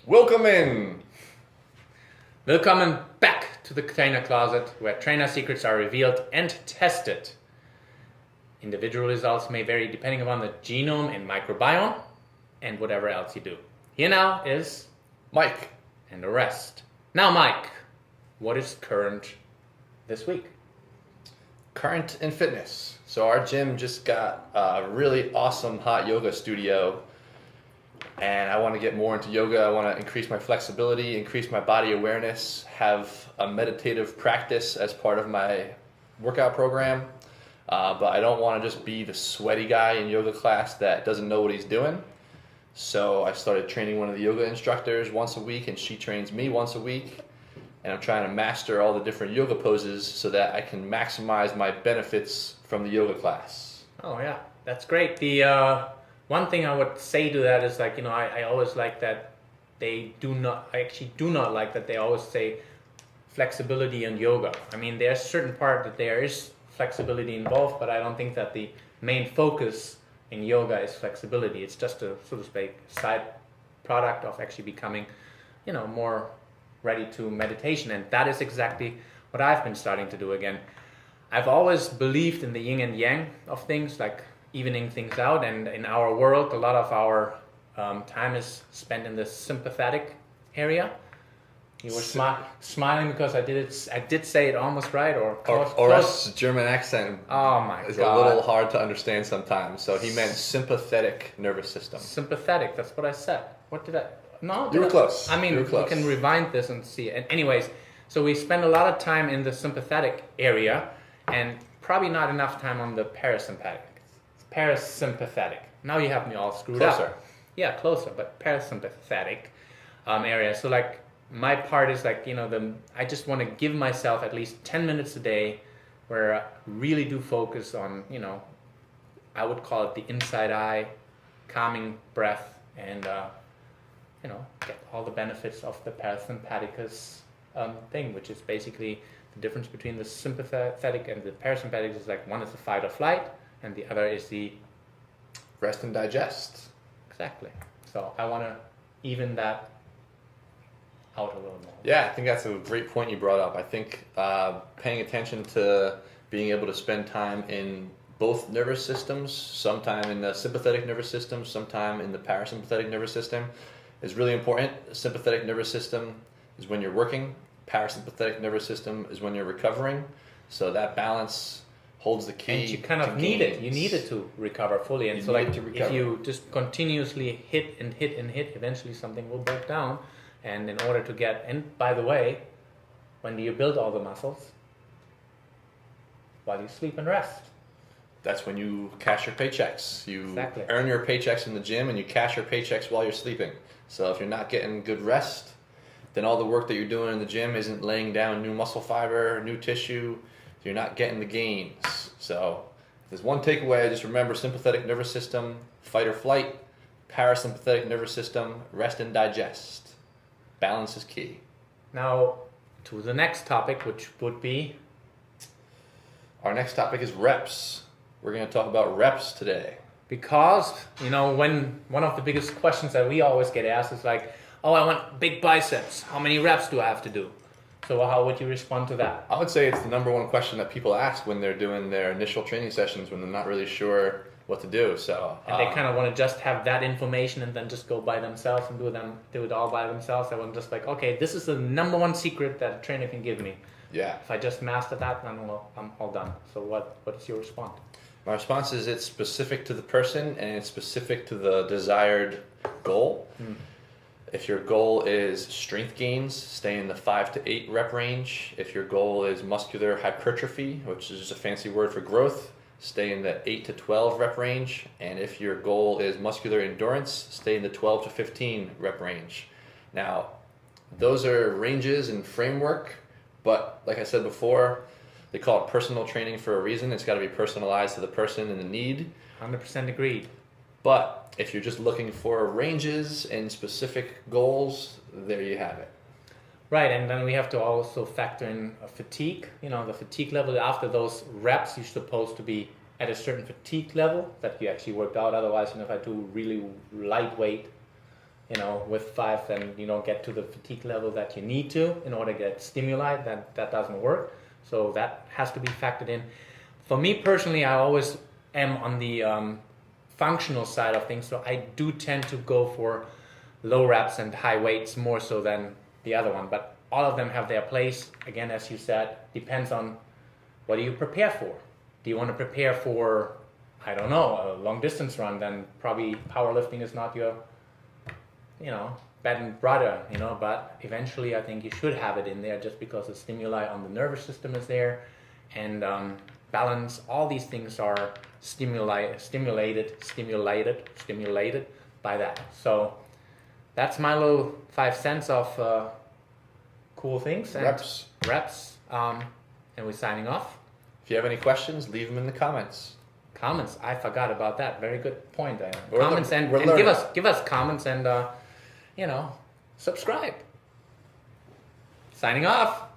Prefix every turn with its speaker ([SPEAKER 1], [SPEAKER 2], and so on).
[SPEAKER 1] Welcome in!
[SPEAKER 2] Willkommen back to the trainer closet, where trainer secrets are revealed and tested. Individual results may vary depending upon the genome and microbiome and whatever else you do. Here now is
[SPEAKER 1] Mike.
[SPEAKER 2] and the rest. Now, Mike, what is current this week?
[SPEAKER 1] Current in fitness. So our gym just got a really awesome hot yoga studio, and I want to get more into yoga. I want to increase my flexibility, increase my body awareness, have a meditative practice as part of my workout program. But I don't want to just be the sweaty guy in yoga class that doesn't know what he's doing. So I started training one of the yoga instructors once a week, and she trains me once a week. And I'm trying to master all the different yoga poses so that I can maximize my benefits from the yoga class.
[SPEAKER 2] Oh yeah, that's great. The one thing I would say to that is I always like that I actually do not like that they always say flexibility in yoga. I mean, there's a certain part that there is flexibility involved, but I don't think that the main focus in yoga is flexibility. It's just a, so to speak, side product of actually becoming, more ready to meditation. And that is exactly what I've been starting to do again. I've always believed in the yin and yang of things, like evening things out. And in our world, a lot of our time is spent in the sympathetic area. You were smiling because I did say it almost right, or close.
[SPEAKER 1] Orest's German accent
[SPEAKER 2] Oh my
[SPEAKER 1] is
[SPEAKER 2] God.
[SPEAKER 1] a little hard to understand sometimes. So he meant sympathetic nervous system.
[SPEAKER 2] Sympathetic, that's what I said. What did I? No,
[SPEAKER 1] You were close.
[SPEAKER 2] I mean,
[SPEAKER 1] You were close.
[SPEAKER 2] you can rewind this and see. And anyways, so we spend a lot of time in the sympathetic area, and probably not enough time on the parasympathetic. Parasympathetic. Now you have me all screwed up.
[SPEAKER 1] Closer.
[SPEAKER 2] Yeah, closer, but parasympathetic area. So like my part is I just want to give myself at least 10 minutes a day where I really do focus on, I would call it the inside eye, calming breath, and get all the benefits of the parasympathicus thing, which is basically the difference between the sympathetic and the parasympathetic is like one is the fight or flight, and the other is the
[SPEAKER 1] Rest and digest.
[SPEAKER 2] exactly. So I want to even that out a little more.
[SPEAKER 1] Yeah, I think that's a great point you brought up. I think paying attention to being able to spend time in both nervous systems, sometime in the sympathetic nervous system, sometime in the parasympathetic nervous system, is really important. The sympathetic nervous system is when you're working. Parasympathetic nervous system is when you're recovering. So that balance holds the key.
[SPEAKER 2] And you kind of
[SPEAKER 1] to
[SPEAKER 2] need it.
[SPEAKER 1] gains.
[SPEAKER 2] You need it to recover fully. And
[SPEAKER 1] You
[SPEAKER 2] so
[SPEAKER 1] need
[SPEAKER 2] like
[SPEAKER 1] to
[SPEAKER 2] if
[SPEAKER 1] recover.
[SPEAKER 2] you just continuously hit and hit and hit, eventually something will break down. And in order to get, and by the way, when do you build all the muscles? While you sleep and rest.
[SPEAKER 1] That's when you cash your paychecks. You
[SPEAKER 2] Exactly.
[SPEAKER 1] earn your paychecks in the gym and you cash your paychecks while you're sleeping. So if you're not getting good rest, then all the work that you're doing in the gym isn't laying down new muscle fiber, new tissue. So you're not getting the gains. So if there's one takeaway, just remember sympathetic nervous system, fight or flight, parasympathetic nervous system, rest and digest. Balance is key.
[SPEAKER 2] Now to the next topic, which would be
[SPEAKER 1] Our next topic is reps. We're going to talk about reps today.
[SPEAKER 2] because, when one of the biggest questions that we always get asked is like, oh, I want big biceps. How many reps do I have to do? So how would you respond to that?
[SPEAKER 1] I would say it's the number one question that people ask when they're doing their initial training sessions when they're not really sure what to do. So
[SPEAKER 2] And they kind of want to just have that information and then just go by themselves and do it all by themselves. I want just like, okay, this is the number one secret that a trainer can give me.
[SPEAKER 1] yeah,
[SPEAKER 2] If I just master that, then I'm all done. So what is your response?
[SPEAKER 1] my response is it's specific to the person and it's specific to the desired goal. If your goal is strength gains, stay in the 5 to 8 rep range. If your goal is muscular hypertrophy, which is just a fancy word for growth, stay in the 8 to 12 rep range. And if your goal is muscular endurance, stay in the 12 to 15 rep range. Now, those are ranges and framework, but like I said before, they call it personal training for a reason. It's got to be personalized to the person and the need.
[SPEAKER 2] 100% agreed.
[SPEAKER 1] But if you're just looking for ranges and specific goals, there you have it.
[SPEAKER 2] Right, and then we have to also factor in fatigue. The fatigue level after those reps, you're supposed to be at a certain fatigue level that you actually worked out. Otherwise, if I do really lightweight, with 5, then you don't get to the fatigue level that you need to in order to get stimuli. That doesn't work. So that has to be factored in. For me personally, I always am on the functional side of things. So I do tend to go for low reps and high weights more so than the other one. But all of them have their place. Again, as you said, depends on what do you prepare for. Do you want to prepare for, I don't know, a long distance run? Then probably powerlifting is not your, bread and butter, but eventually I think you should have it in there just because the stimuli on the nervous system is there, and balance, all these things are stimulated by that. So that's my little 5 cents of cool things and reps, and we're signing off.
[SPEAKER 1] If you have any questions, leave them in the comments.
[SPEAKER 2] Comments, I forgot about that. Very good point, Diana.
[SPEAKER 1] We're
[SPEAKER 2] Comments and give us comments and subscribe. Signing off.